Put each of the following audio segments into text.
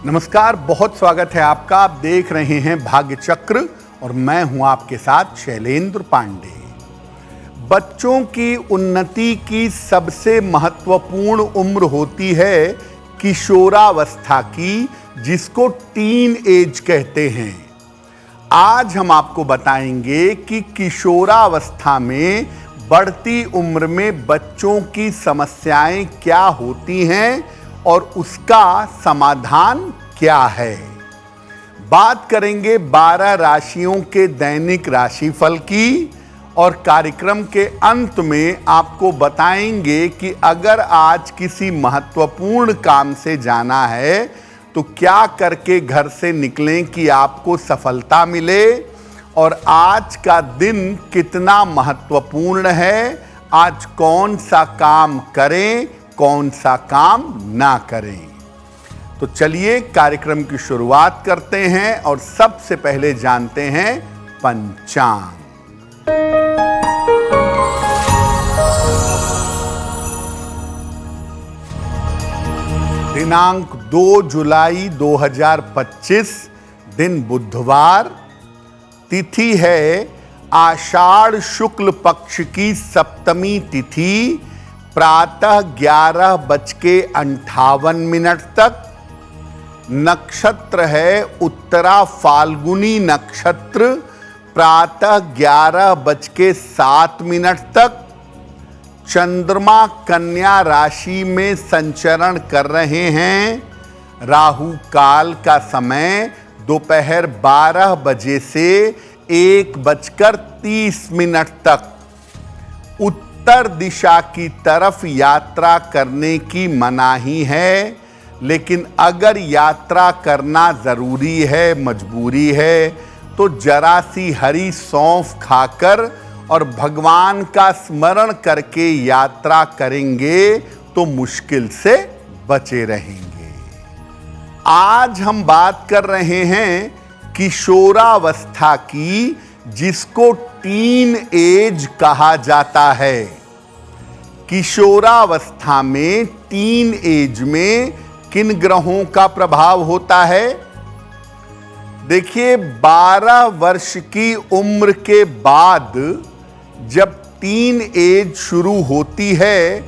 नमस्कार, बहुत स्वागत है आपका। आप देख रहे हैं भाग्य चक्र और मैं हूं आपके साथ शैलेंद्र पांडे। बच्चों की उन्नति की सबसे महत्वपूर्ण उम्र होती है किशोरावस्था की, जिसको टीन एज कहते हैं। आज हम आपको बताएंगे कि किशोरावस्था में बढ़ती उम्र में बच्चों की समस्याएं क्या होती हैं और उसका समाधान क्या है। बात करेंगे 12 राशियों के दैनिक राशिफल की और कार्यक्रम के अंत में आपको बताएंगे कि अगर आज किसी महत्वपूर्ण काम से जाना है तो क्या करके घर से निकलें कि आपको सफलता मिले, और आज का दिन कितना महत्वपूर्ण है, आज कौन सा काम करें, कौन सा काम ना करें। तो चलिए कार्यक्रम की शुरुआत करते हैं और सबसे पहले जानते हैं पंचांग। दिनांक 2 जुलाई 2025, दिन बुधवार, तिथि है आषाढ़ शुक्ल पक्ष की सप्तमी तिथि, प्रातः 11:58 तक। नक्षत्र है उत्तरा फाल्गुनी नक्षत्र, प्रातः 11:07 तक। चंद्रमा कन्या राशि में संचरण कर रहे हैं। राहु काल का समय दोपहर 12 बजे से 1:30 तक। उत्तर दिशा की तरफ यात्रा करने की मनाही है, लेकिन अगर यात्रा करना जरूरी है, मजबूरी है, तो जरा सी हरी सौंफ खाकर और भगवान का स्मरण करके यात्रा करेंगे तो मुश्किल से बचे रहेंगे। आज हम बात कर रहे हैं किशोरावस्था की, जिसको टीन एज कहा जाता है। किशोरावस्था में, टीन एज में किन ग्रहों का प्रभाव होता है? देखिए, 12 वर्ष की उम्र के बाद जब टीन एज शुरू होती है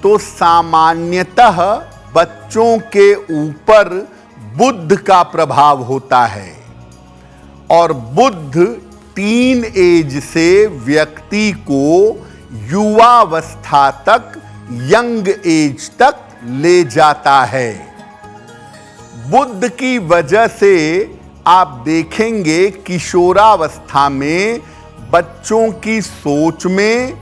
तो सामान्यतः बच्चों के ऊपर बुध का प्रभाव होता है, और बुध टीन एज से व्यक्ति को युवावस्था तक, यंग एज तक ले जाता है। बुध की वजह से आप देखेंगे किशोरावस्था में बच्चों की सोच में,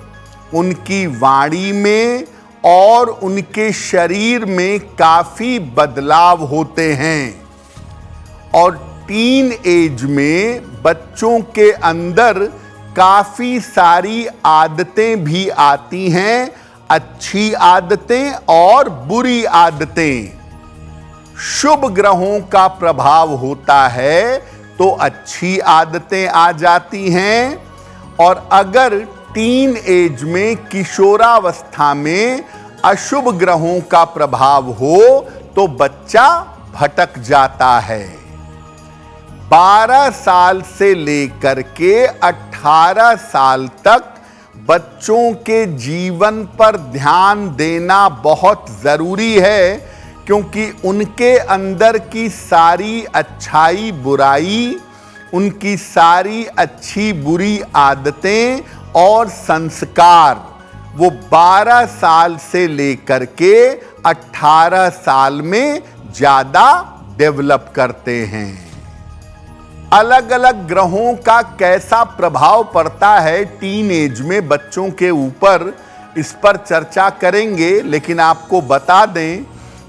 उनकी वाणी में और उनके शरीर में काफी बदलाव होते हैं। और टीन एज में बच्चों के अंदर काफी सारी आदतें भी आती हैं, अच्छी आदतें और बुरी आदतें। शुभ ग्रहों का प्रभाव होता है तो अच्छी आदतें आ जाती हैं, और अगर टीन एज में, किशोरावस्था में अशुभ ग्रहों का प्रभाव हो तो बच्चा भटक जाता है। 12 साल से लेकर के 18 साल तक बच्चों के जीवन पर ध्यान देना बहुत जरूरी है, क्योंकि उनके अंदर की सारी अच्छाई बुराई, उनकी सारी अच्छी बुरी आदतें और संस्कार वो 12 साल से लेकर के 18 साल में ज्यादा डेवलप करते हैं। अलग अलग ग्रहों का कैसा प्रभाव पड़ता है टीन एज में बच्चों के ऊपर, इस पर चर्चा करेंगे। लेकिन आपको बता दें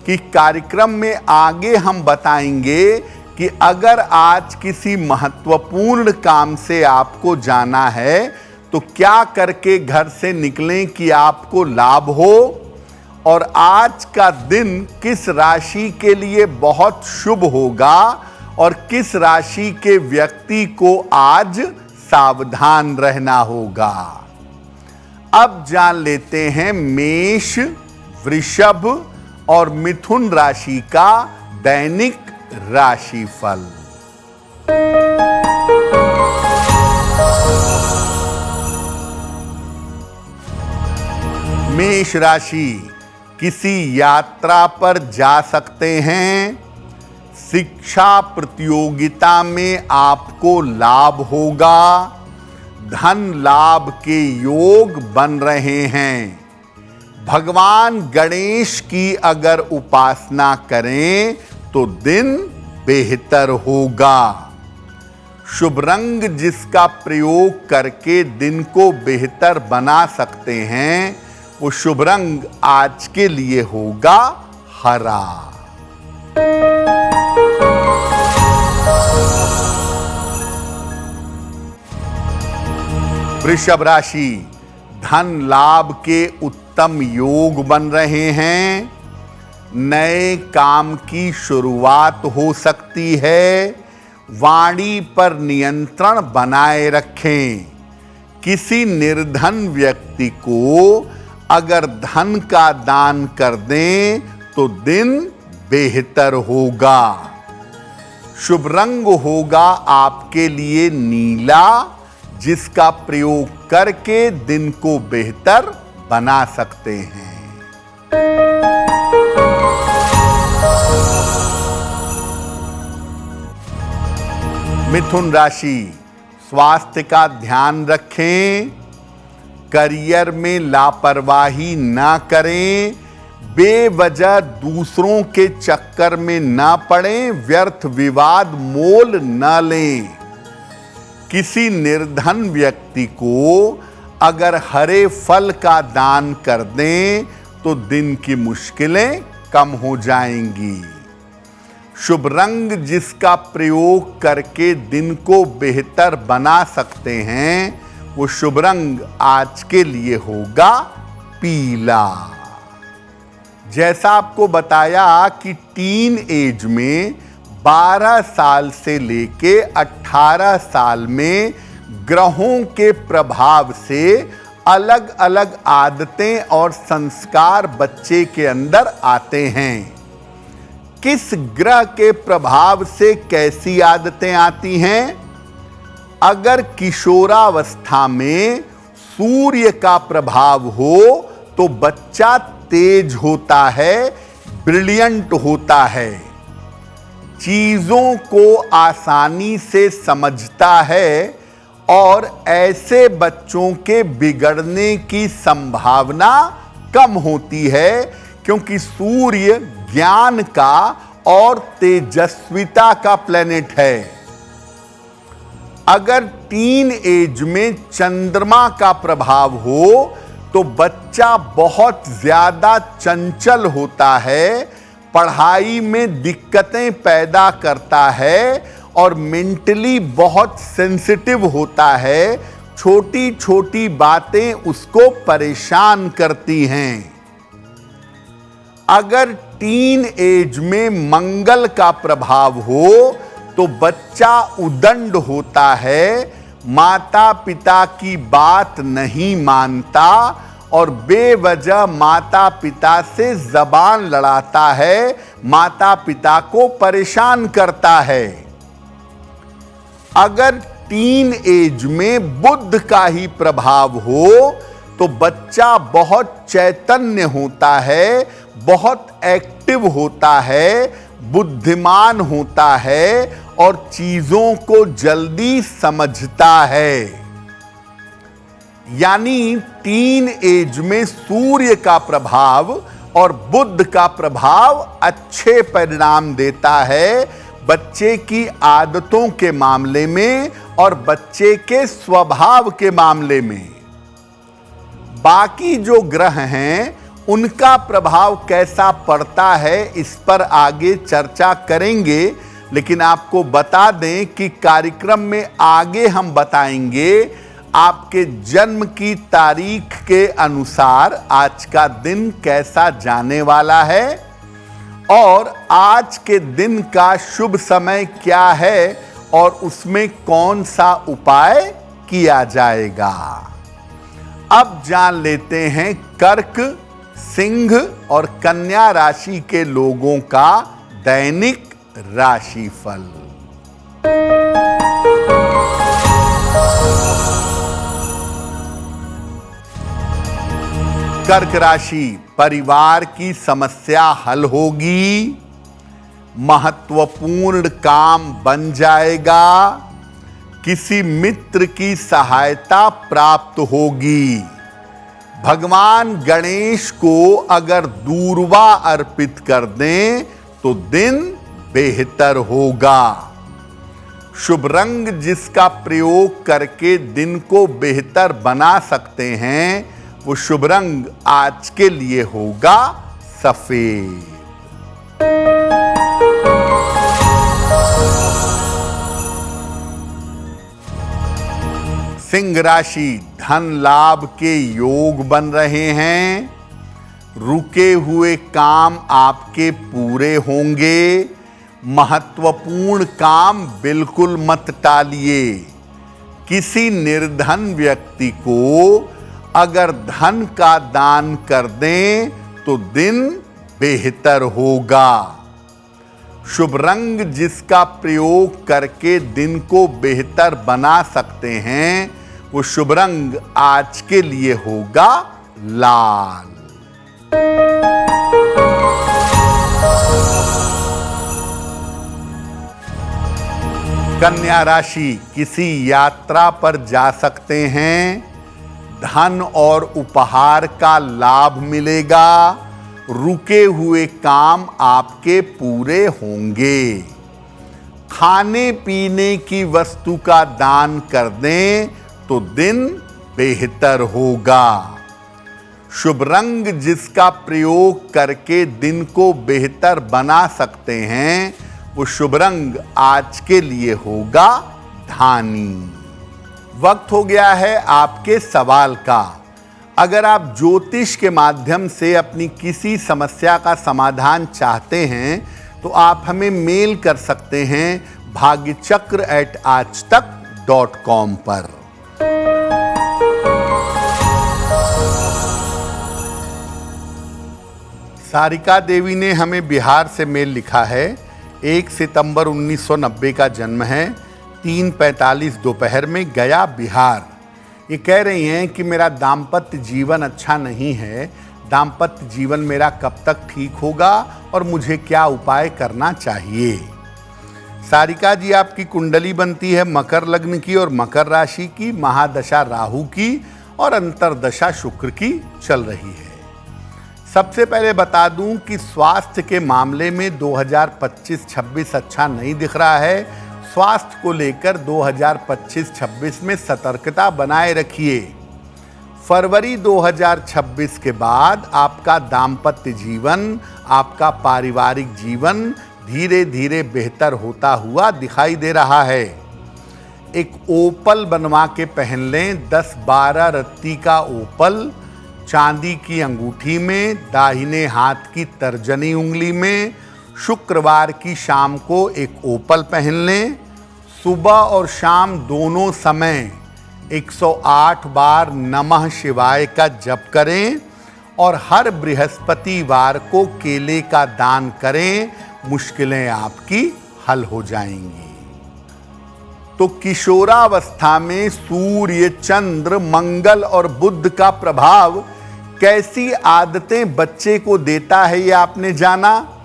कि कार्यक्रम में आगे हम बताएंगे कि अगर आज किसी महत्वपूर्ण काम से आपको जाना है तो क्या करके घर से निकलें कि आपको लाभ हो, और आज का दिन किस राशि के लिए बहुत शुभ होगा और किस राशि के व्यक्ति को आज सावधान रहना होगा। अब जान लेते हैं मेष, वृषभ और मिथुन राशि का दैनिक राशिफल। मेष राशि, किसी यात्रा पर जा सकते हैं। शिक्षा प्रतियोगिता में आपको लाभ होगा। धन लाभ के योग बन रहे हैं। भगवान गणेश की अगर उपासना करें तो दिन बेहतर होगा। शुभ रंग जिसका प्रयोग करके दिन को बेहतर बना सकते हैं, वो शुभ रंग आज के लिए होगा हरा। वृषभ राशि, धन लाभ के उत्तम योग बन रहे हैं। नए काम की शुरुआत हो सकती है। वाणी पर नियंत्रण बनाए रखें। किसी निर्धन व्यक्ति को अगर धन का दान कर दें तो दिन बेहतर होगा। शुभ रंग होगा आपके लिए नीला, जिसका प्रयोग करके दिन को बेहतर बना सकते हैं। मिथुन राशि, स्वास्थ्य का ध्यान रखें। करियर में लापरवाही ना करें। बेवजह दूसरों के चक्कर में ना पड़ें। व्यर्थ विवाद मोल न लें। किसी निर्धन व्यक्ति को अगर हरे फल का दान कर दें तो दिन की मुश्किलें कम हो जाएंगी। शुभ रंग जिसका प्रयोग करके दिन को बेहतर बना सकते हैं, वो शुभ रंग आज के लिए होगा पीला। जैसा आपको बताया कि टीन एज में 12 साल से लेके 18 साल में ग्रहों के प्रभाव से अलग अलग आदतें और संस्कार बच्चे के अंदर आते हैं। किस ग्रह के प्रभाव से कैसी आदतें आती हैं? अगर किशोरावस्था में सूर्य का प्रभाव हो तो बच्चा तेज होता है, ब्रिलियंट होता है, चीजों को आसानी से समझता है और ऐसे बच्चों के बिगड़ने की संभावना कम होती है, क्योंकि सूर्य ज्ञान का और तेजस्विता का प्लेनेट है। अगर टीन एज में चंद्रमा का प्रभाव हो तो बच्चा बहुत ज्यादा चंचल होता है, पढ़ाई में दिक्कतें पैदा करता है और मेंटली बहुत सेंसिटिव होता है। छोटी छोटी बातें उसको परेशान करती हैं। अगर टीन एज में मंगल का प्रभाव हो तो बच्चा उदंड होता है, माता पिता की बात नहीं मानता और बेवजह माता पिता से जबान लड़ाता है, माता पिता को परेशान करता है। अगर टीन एज में बुध का ही प्रभाव हो तो बच्चा बहुत चैतन्य होता है, बहुत एक्टिव होता है, बुद्धिमान होता है और चीजों को जल्दी समझता है। यानी टीन एज में सूर्य का प्रभाव और बुध का प्रभाव अच्छे परिणाम देता है बच्चे की आदतों के मामले में और बच्चे के स्वभाव के मामले में। बाकी जो ग्रह हैं उनका प्रभाव कैसा पड़ता है इस पर आगे चर्चा करेंगे, लेकिन आपको बता दें कि कार्यक्रम में आगे हम बताएंगे आपके जन्म की तारीख के अनुसार आज का दिन कैसा जाने वाला है और आज के दिन का शुभ समय क्या है और उसमें कौन सा उपाय किया जाएगा। अब जान लेते हैं कर्क, सिंह और कन्या राशि के लोगों का दैनिक राशिफल। कर्क राशि, परिवार की समस्या हल होगी, महत्वपूर्ण काम बन जाएगा, किसी मित्र की सहायता प्राप्त होगी। भगवान गणेश को अगर दूर्वा अर्पित कर दें तो दिन बेहतर होगा। शुभ रंग जिसका प्रयोग करके दिन को बेहतर बना सकते हैं, वो शुभ रंग आज के लिए होगा सफेद। सिंह राशि, धन लाभ के योग बन रहे हैं, रुके हुए काम आपके पूरे होंगे, महत्वपूर्ण काम बिल्कुल मत टालिए। किसी निर्धन व्यक्ति को अगर धन का दान कर दें तो दिन बेहतर होगा। शुभ रंग जिसका प्रयोग करके दिन को बेहतर बना सकते हैं, वो शुभ रंग आज के लिए होगा लाल। कन्या राशि, किसी यात्रा पर जा सकते हैं, धन और उपहार का लाभ मिलेगा, रुके हुए काम आपके पूरे होंगे। खाने पीने की वस्तु का दान कर दें तो दिन बेहतर होगा। शुभ रंग जिसका प्रयोग करके दिन को बेहतर बना सकते हैं, वो शुभ रंग आज के लिए होगा धानी। वक्त हो गया है आपके सवाल का। अगर आप ज्योतिष के माध्यम से अपनी किसी समस्या का समाधान चाहते हैं तो आप हमें मेल कर सकते हैं bhagyachakra@aajtak.com पर। सारिका देवी ने हमें बिहार से मेल लिखा है। 1 सितंबर 1990 का जन्म है, 3:45 दोपहर में गया, बिहार। ये कह रही हैं कि मेरा दाम्पत्य जीवन अच्छा नहीं है, दाम्पत्य जीवन मेरा कब तक ठीक होगा और मुझे क्या उपाय करना चाहिए। सारिका जी, आपकी कुंडली बनती है मकर लग्न की और मकर राशि की, महादशा राहु की और अंतरदशा शुक्र की चल रही है। सबसे पहले बता दूं कि स्वास्थ्य के मामले में 2025-26 अच्छा नहीं दिख रहा है। स्वास्थ्य को लेकर 2025-26 में सतर्कता बनाए रखिए। फरवरी 2026 के बाद आपका दाम्पत्य जीवन, आपका पारिवारिक जीवन धीरे धीरे बेहतर होता हुआ दिखाई दे रहा है। एक ओपल बनवा के पहन लें, 10-12 रत्ती का ओपल, चांदी की अंगूठी में, दाहिने हाथ की तर्जनी उंगली में। शुक्रवार की शाम को एक ओपल पहन लें। सुबह और शाम दोनों समय 108 बार नमः शिवाय का जप करें और हर बृहस्पतिवार को केले का दान करें। मुश्किलें आपकी हल हो जाएंगी। तो किशोरावस्था में सूर्य, चंद्र, मंगल और बुध का प्रभाव कैसी आदतें बच्चे को देता है, ये आपने जाना।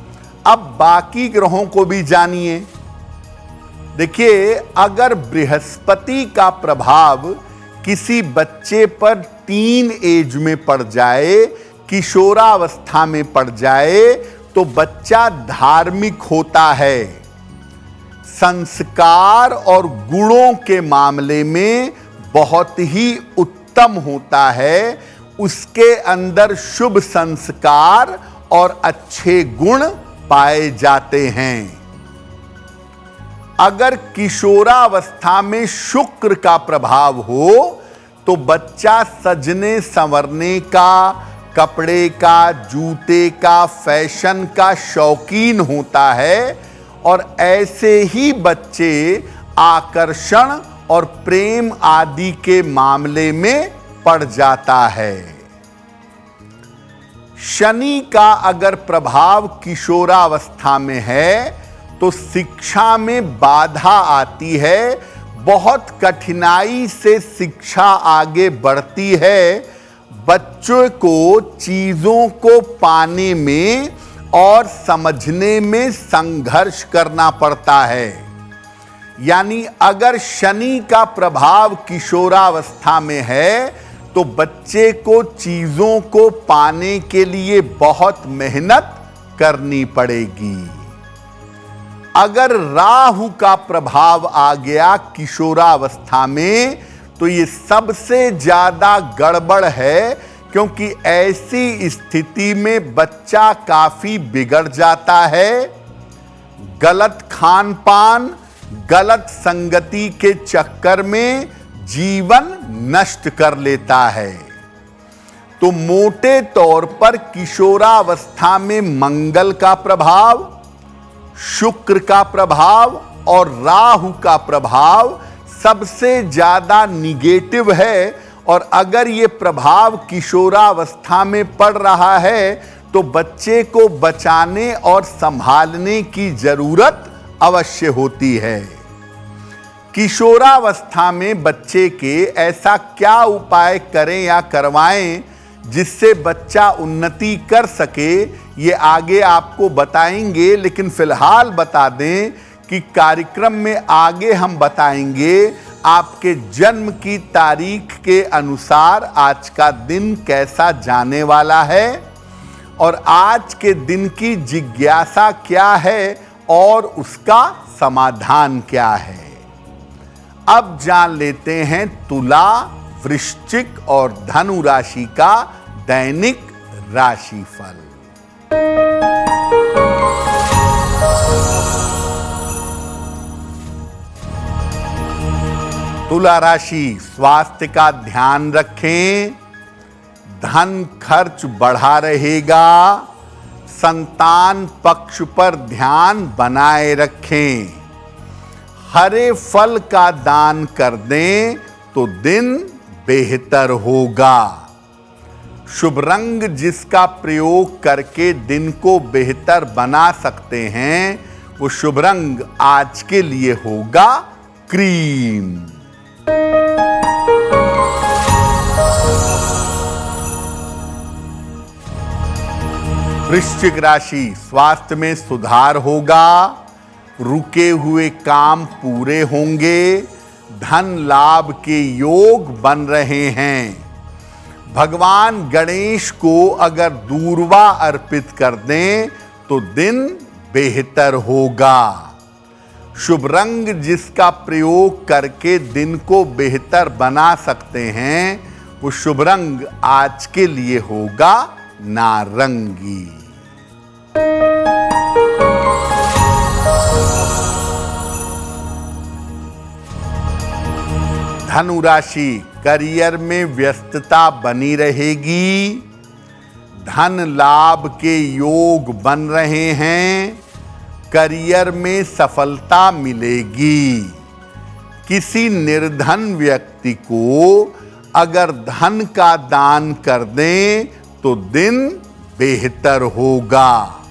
अब बाकी ग्रहों को भी जानिए। देखिए, अगर बृहस्पति का प्रभाव किसी बच्चे पर टीन एज में पड़ जाए, किशोरावस्था में पड़ जाए, तो बच्चा धार्मिक होता है, संस्कार और गुणों के मामले में बहुत ही उत्तम होता है। उसके अंदर शुभ संस्कार और अच्छे गुण पाए जाते हैं। अगर किशोरावस्था में शुक्र का प्रभाव हो तो बच्चा सजने संवरने का, कपड़े का, जूते का, फैशन का शौकीन होता है और ऐसे ही बच्चे आकर्षण और प्रेम आदि के मामले में पड़ जाता है। शनि का अगर प्रभाव किशोरावस्था में है तो शिक्षा में बाधा आती है, बहुत कठिनाई से शिक्षा आगे बढ़ती है। बच्चों को चीजों को पाने में और समझने में संघर्ष करना पड़ता है। यानी अगर शनि का प्रभाव किशोरावस्था में है तो बच्चे को चीजों को पाने के लिए बहुत मेहनत करनी पड़ेगी। अगर राहु का प्रभाव आ गया किशोरावस्था में तो ये सबसे ज्यादा गड़बड़ है, क्योंकि ऐसी स्थिति में बच्चा काफी बिगड़ जाता है। गलत खान पान, गलत संगति के चक्कर में जीवन नष्ट कर लेता है। तो मोटे तौर पर किशोरावस्था में मंगल का प्रभाव, शुक्र का प्रभाव और राहु का प्रभाव सबसे ज्यादा निगेटिव है। और अगर ये प्रभाव किशोरावस्था में पड़ रहा है तो बच्चे को बचाने और संभालने की जरूरत अवश्य होती है। किशोरावस्था में बच्चे के ऐसा क्या उपाय करें या करवाएं जिससे बच्चा उन्नति कर सके, ये आगे आपको बताएंगे। लेकिन फिलहाल बता दें कि कार्यक्रम में आगे हम बताएंगे आपके जन्म की तारीख के अनुसार आज का दिन कैसा जाने वाला है और आज के दिन की जिज्ञासा क्या है और उसका समाधान क्या है। अब जान लेते हैं तुला, वृश्चिक और धनु राशि का दैनिक राशिफल। तुला राशि, स्वास्थ्य का ध्यान रखें, धन खर्च बढ़ा रहेगा, संतान पक्ष पर ध्यान बनाए रखें, हरे फल का दान कर दें तो दिन बेहतर होगा। शुभ रंग जिसका प्रयोग करके दिन को बेहतर बना सकते हैं वो शुभ रंग आज के लिए होगा क्रीम। वृश्चिक राशि, स्वास्थ्य में सुधार होगा, रुके हुए काम पूरे होंगे, धन लाभ के योग बन रहे हैं। भगवान गणेश को अगर दूर्वा अर्पित कर दें तो दिन बेहतर होगा। शुभ रंग जिसका प्रयोग करके दिन को बेहतर बना सकते हैं वो शुभ रंग आज के लिए होगा नारंगी। धनु राशि, करियर में व्यस्तता बनी रहेगी, धन लाभ के योग बन रहे हैं, करियर में सफलता मिलेगी। किसी निर्धन व्यक्ति को अगर धन का दान कर दें तो दिन बेहतर होगा।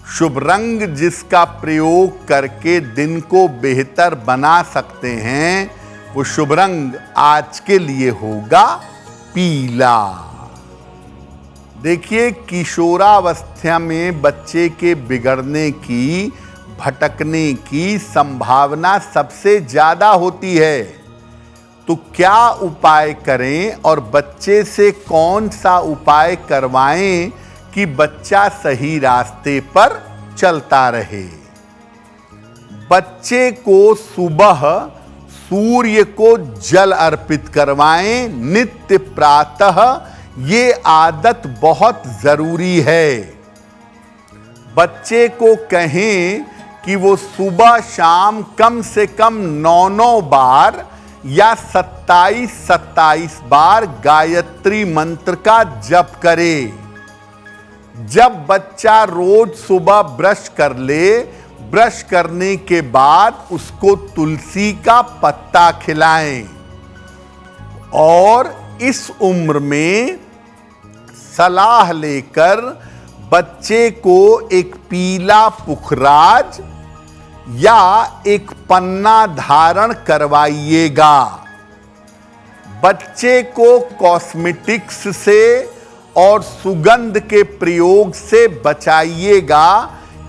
शुभ रंग जिसका प्रयोग करके दिन को बेहतर बना सकते हैं वो शुभ रंग आज के लिए होगा पीला। देखिए, किशोरावस्था में बच्चे के बिगड़ने की, भटकने की संभावना सबसे ज्यादा होती है। तो क्या उपाय करें और बच्चे से कौन सा उपाय करवाएं कि बच्चा सही रास्ते पर चलता रहे। बच्चे को सुबह सूर्य को जल अर्पित करवाएं नित्य प्रातः, ये आदत बहुत जरूरी है। बच्चे को कहें कि वो सुबह शाम कम से कम 9 बार या 27 बार गायत्री मंत्र का जप करे। जब बच्चा रोज सुबह ब्रश कर ले, ब्रश करने के बाद उसको तुलसी का पत्ता खिलाएं। और इस उम्र में सलाह लेकर बच्चे को एक पीला पुखराज या एक पन्ना धारण करवाइएगा। बच्चे को कॉस्मेटिक्स से और सुगंध के प्रयोग से बचाइएगा।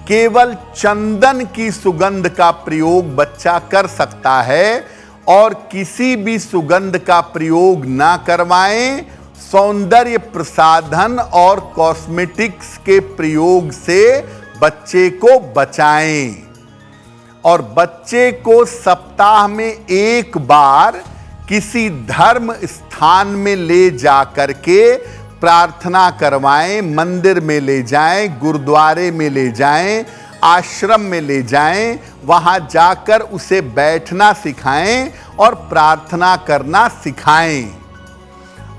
केवल चंदन की सुगंध का प्रयोग बच्चा कर सकता है और किसी भी सुगंध का प्रयोग ना करवाएं। सौंदर्य प्रसाधन और कॉस्मेटिक्स के प्रयोग से बच्चे को बचाएं। और बच्चे को सप्ताह में एक बार किसी धर्म स्थान में ले जा करके प्रार्थना करवाएं। मंदिर में ले जाएं, गुरुद्वारे में ले जाएं, आश्रम में ले जाएं। वहां जाकर उसे बैठना सिखाएं और प्रार्थना करना सिखाएं।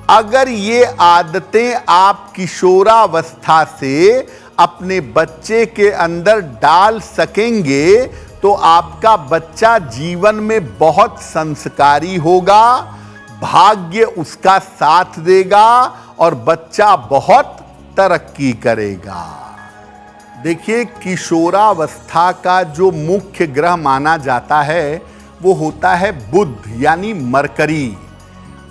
अगर ये आदतें आप किशोरावस्था से अपने बच्चे के अंदर डाल सकेंगे तो आपका बच्चा जीवन में बहुत संस्कारी होगा, भाग्य उसका साथ देगा और बच्चा बहुत तरक्की करेगा। देखिए, किशोरावस्था का जो मुख्य ग्रह माना जाता है वो होता है बुध यानी मरकरी।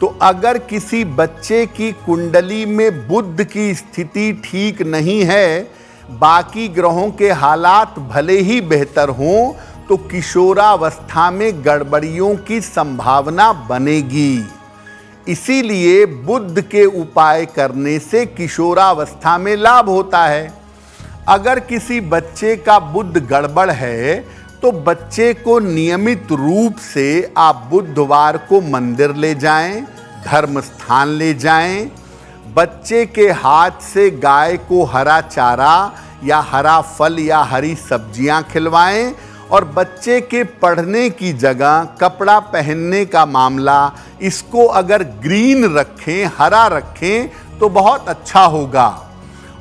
तो अगर किसी बच्चे की कुंडली में बुध की स्थिति ठीक नहीं है, बाकी ग्रहों के हालात भले ही बेहतर हों, तो किशोरावस्था में गड़बड़ियों की संभावना बनेगी। इसीलिए बुध के उपाय करने से किशोरावस्था में लाभ होता है। अगर किसी बच्चे का बुध गड़बड़ है तो बच्चे को नियमित रूप से आप बुधवार को मंदिर ले जाएं, धर्म स्थान ले जाएं। बच्चे के हाथ से गाय को हरा चारा या हरा फल या हरी सब्जियां खिलवाएं। और बच्चे के पढ़ने की जगह कपड़ा पहनने का मामला, इसको अगर ग्रीन रखें, हरा रखें तो बहुत अच्छा होगा।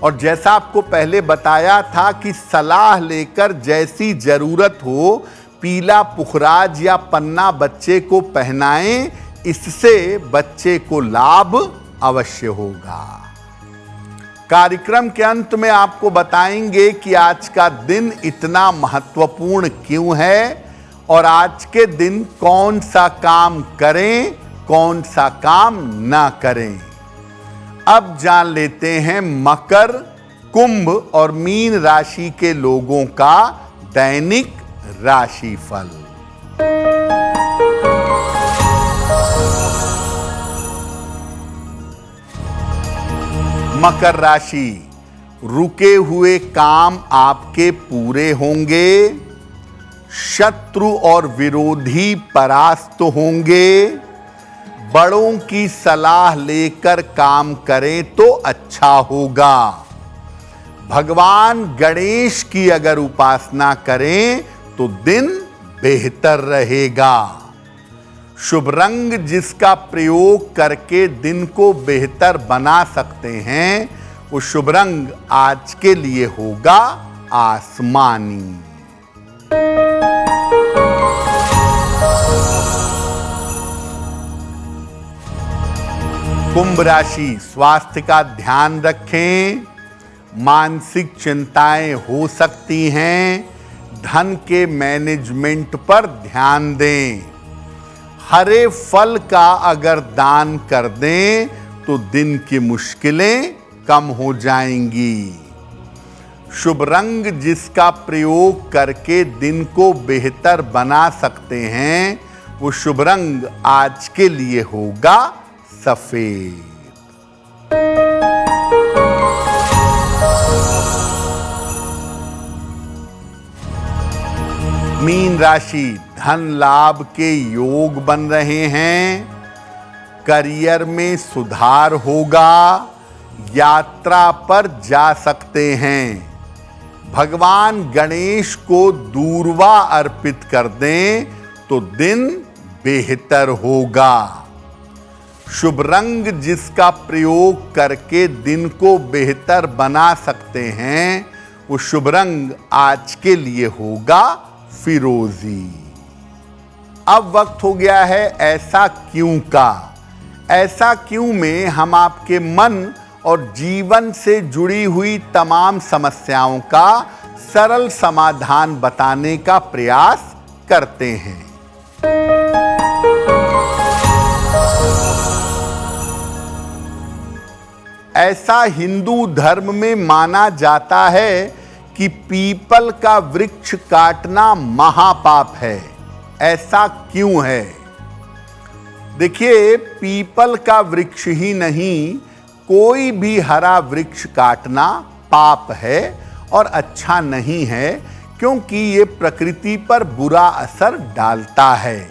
और जैसा आपको पहले बताया था कि सलाह लेकर जैसी जरूरत हो पीला पुखराज या पन्ना बच्चे को पहनाएं, इससे बच्चे को लाभ अवश्य होगा। कार्यक्रम के अंत में आपको बताएंगे कि आज का दिन इतना महत्वपूर्ण क्यों है और आज के दिन कौन सा काम करें, कौन सा काम ना करें। अब जान लेते हैं मकर, कुंभ और मीन राशि के लोगों का दैनिक राशिफल। मकर राशि, रुके हुए काम आपके पूरे होंगे। शत्रु और विरोधी परास्त होंगे। बड़ों की सलाह लेकर काम करें तो अच्छा होगा। भगवान गणेश की अगर उपासना करें तो दिन बेहतर रहेगा। शुभ रंग जिसका प्रयोग करके दिन को बेहतर बना सकते हैं वो शुभ रंग आज के लिए होगा आसमानी। कुंभ राशि, स्वास्थ्य का ध्यान रखें। मानसिक चिंताएं हो सकती हैं। धन के मैनेजमेंट पर ध्यान दें। हरे फल का अगर दान कर दें तो दिन की मुश्किलें कम हो जाएंगी। शुभ रंग जिसका प्रयोग करके दिन को बेहतर बना सकते हैं वो शुभ रंग आज के लिए होगा सफेद। मीन राशि, धन लाभ के योग बन रहे हैं। करियर में सुधार होगा। यात्रा पर जा सकते हैं। भगवान गणेश को दूर्वा अर्पित कर दें तो दिन बेहतर होगा। शुभ रंग जिसका प्रयोग करके दिन को बेहतर बना सकते हैं वो शुभ रंग आज के लिए होगा फिरोजी। अब वक्त हो गया है ऐसा क्यों का। ऐसा क्यों में हम आपके मन और जीवन से जुड़ी हुई तमाम समस्याओं का सरल समाधान बताने का प्रयास करते हैं। ऐसा हिंदू धर्म में माना जाता है कि पीपल का वृक्ष काटना महापाप है। ऐसा क्यों है? देखिए, पीपल का वृक्ष ही नहीं, कोई भी हरा वृक्ष काटना पाप है और अच्छा नहीं है, क्योंकि ये प्रकृति पर बुरा असर डालता है।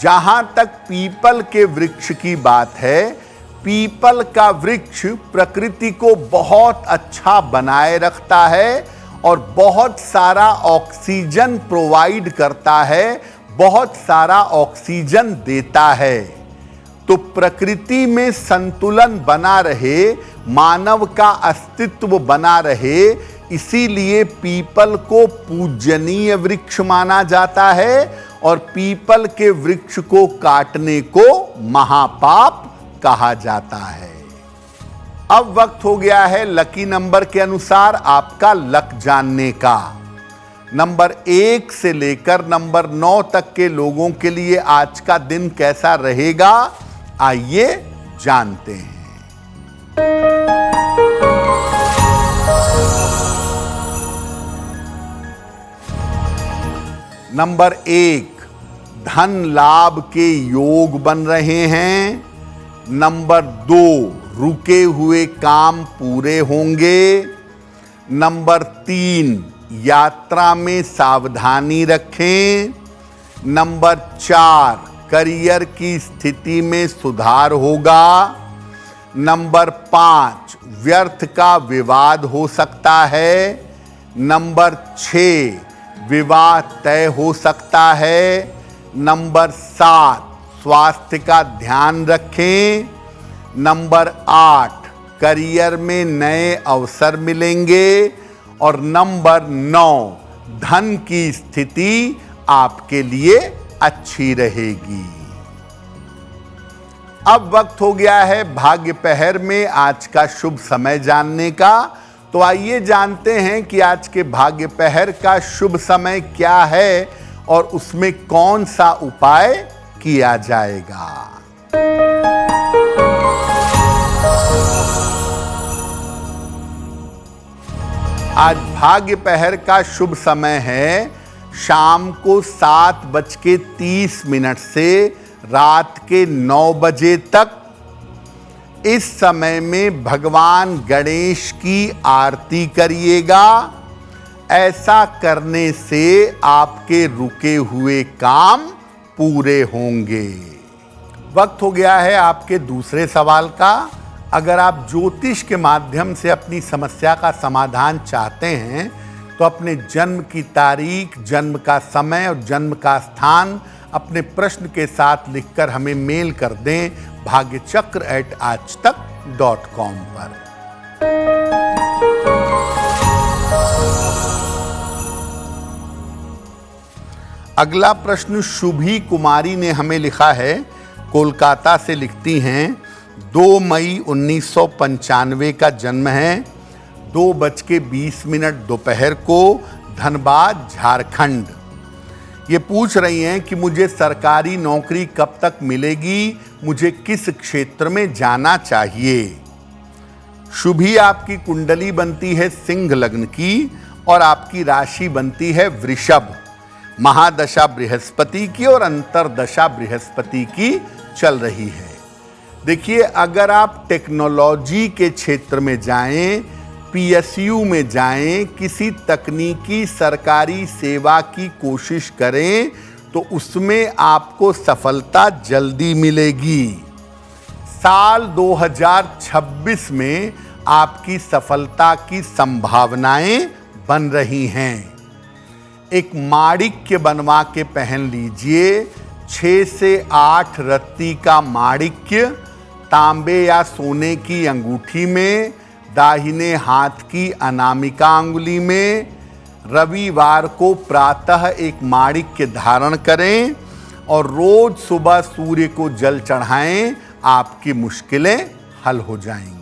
जहां तक पीपल के वृक्ष की बात है, पीपल का वृक्ष प्रकृति को बहुत अच्छा बनाए रखता है और बहुत सारा ऑक्सीजन प्रोवाइड करता है, बहुत सारा ऑक्सीजन देता है। तो प्रकृति में संतुलन बना रहे, मानव का अस्तित्व बना रहे, इसीलिए पीपल को पूजनीय वृक्ष माना जाता है और पीपल के वृक्ष को काटने को महापाप कहा जाता है। अब वक्त हो गया है लकी नंबर के अनुसार आपका लक जानने का। नंबर 1 से लेकर नंबर 9 तक के लोगों के लिए आज का दिन कैसा रहेगा, आइए जानते हैं। नंबर 1, धन लाभ के योग बन रहे हैं। नंबर 2, रुके हुए काम पूरे होंगे। नंबर 3, यात्रा में सावधानी रखें। नंबर 4, करियर की स्थिति में सुधार होगा। नंबर 5, व्यर्थ का विवाद हो सकता है। नंबर 6, विवाह तय हो सकता है। नंबर 7, स्वास्थ्य का ध्यान रखें। नंबर 8, करियर में नए अवसर मिलेंगे। और नंबर 9, धन की स्थिति आपके लिए अच्छी रहेगी। अब वक्त हो गया है भाग्य पहर में आज का शुभ समय जानने का। तो आइए जानते हैं कि आज के भाग्य पहर का शुभ समय क्या है और उसमें कौन सा उपाय किया जाएगा। आज भाग्य पहर का शुभ समय है शाम को 7:30 से रात के 9 बजे तक। इस समय में भगवान गणेश की आरती करिएगा। ऐसा करने से आपके रुके हुए काम पूरे होंगे। वक्त हो गया है आपके दूसरे सवाल का। अगर आप ज्योतिष के माध्यम से अपनी समस्या का समाधान चाहते हैं तो अपने जन्म की तारीख, जन्म का समय और जन्म का स्थान अपने प्रश्न के साथ लिखकर हमें मेल कर दें bhagyachakra@aajtak.com पर। अगला प्रश्न शुभी कुमारी ने हमें लिखा है, कोलकाता से लिखती हैं। 2 मई 1995 का जन्म है। 2:20 दोपहर को, धनबाद, झारखंड। ये पूछ रही हैं कि मुझे सरकारी नौकरी कब तक मिलेगी, मुझे किस क्षेत्र में जाना चाहिए। शुभी आपकी कुंडली बनती है सिंह लग्न की और आपकी राशि बनती है वृषभ। महादशा बृहस्पति की और अंतरदशा बृहस्पति की चल रही है। देखिए, अगर आप टेक्नोलॉजी के क्षेत्र में जाएं, पीएसयू में जाएं, किसी तकनीकी सरकारी सेवा की कोशिश करें तो उसमें आपको सफलता जल्दी मिलेगी। साल 2026 में आपकी सफलता की संभावनाएं बन रही हैं। एक माणिक्य बनवा के पहन लीजिए। 6 से 8 रत्ती का माणिक्य तांबे या सोने की अंगूठी में, दाहिने हाथ की अनामिका अंगुली में। रविवार को प्रातः एक माणिक्य धारण करें और रोज सुबह सूर्य को जल चढ़ाएं, आपकी मुश्किलें हल हो जाएंगी।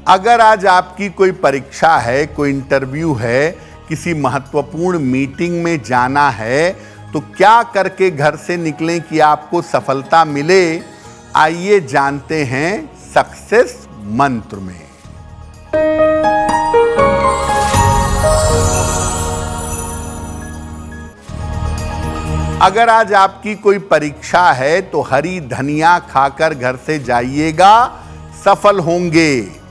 अगर आज आपकी कोई परीक्षा है, कोई इंटरव्यू है, किसी महत्वपूर्ण मीटिंग में जाना है, तो क्या करके घर से निकलें कि आपको सफलता मिले? आइए जानते हैं सक्सेस मंत्र में। अगर आज आपकी कोई परीक्षा है तो हरी धनिया खाकर घर से जाइएगा, सफल होंगे।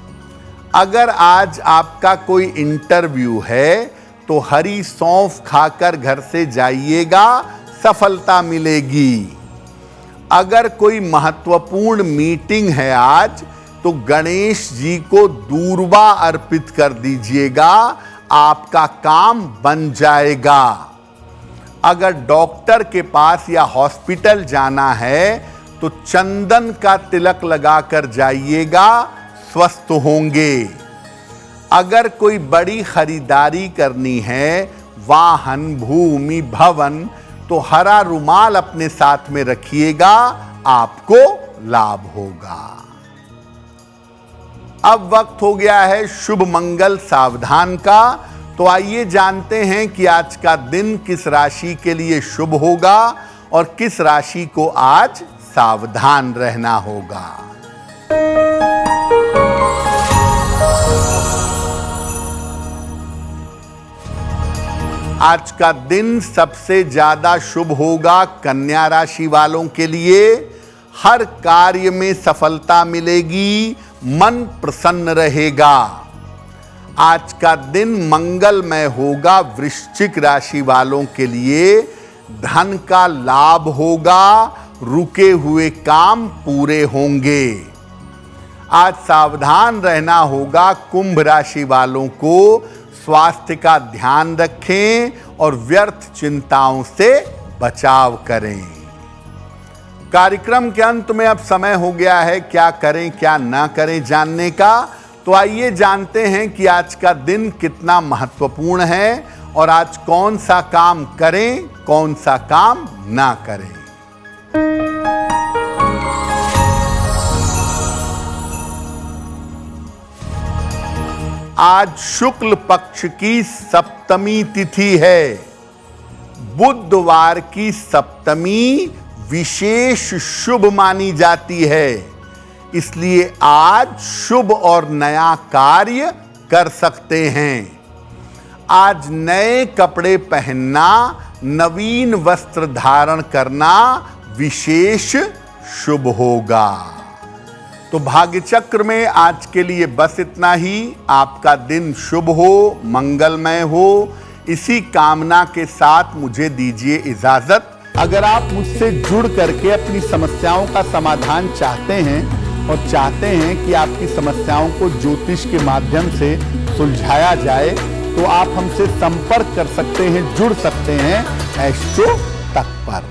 अगर आज आपका कोई इंटरव्यू है तो हरी सौंफ खाकर घर से जाइएगा, सफलता मिलेगी। अगर कोई महत्वपूर्ण मीटिंग है आज, तो गणेश जी को दूर्वा अर्पित कर दीजिएगा, आपका काम बन जाएगा। अगर डॉक्टर के पास या हॉस्पिटल जाना है तो चंदन का तिलक लगाकर जाइएगा, स्वस्थ होंगे। अगर कोई बड़ी खरीदारी करनी है, वाहन, भूमि, भवन, तो हरा रुमाल अपने साथ में रखिएगा, आपको लाभ होगा। अब वक्त हो गया है शुभ मंगल सावधान का। तो आइए जानते हैं कि आज का दिन किस राशि के लिए शुभ होगा और किस राशि को आज सावधान रहना होगा। आज का दिन सबसे ज्यादा शुभ होगा कन्या राशि वालों के लिए। हर कार्य में सफलता मिलेगी, मन प्रसन्न रहेगा। आज का दिन मंगलमय होगा वृश्चिक राशि वालों के लिए। धन का लाभ होगा, रुके हुए काम पूरे होंगे। आज सावधान रहना होगा कुंभ राशि वालों को। स्वास्थ्य का ध्यान रखें और व्यर्थ चिंताओं से बचाव करें। कार्यक्रम के अंत में अब समय हो गया है क्या करें क्या ना करें जानने का। तो आइए जानते हैं कि आज का दिन कितना महत्वपूर्ण है और आज कौन सा काम करें, कौन सा काम ना करें। आज शुक्ल पक्ष की सप्तमी तिथि है। बुधवार की सप्तमी विशेष शुभ मानी जाती है, इसलिए आज शुभ और नया कार्य कर सकते हैं। आज नए कपड़े पहनना, नवीन वस्त्र धारण करना विशेष शुभ होगा। तो भाग्य चक्र में आज के लिए बस इतना ही। आपका दिन शुभ हो, मंगलमय हो, इसी कामना के साथ मुझे दीजिए इजाजत। अगर आप मुझसे जुड़ करके अपनी समस्याओं का समाधान चाहते हैं और चाहते हैं कि आपकी समस्याओं को ज्योतिष के माध्यम से सुलझाया जाए, तो आप हमसे संपर्क कर सकते हैं, जुड़ सकते हैं एस्ट्रो तक पर।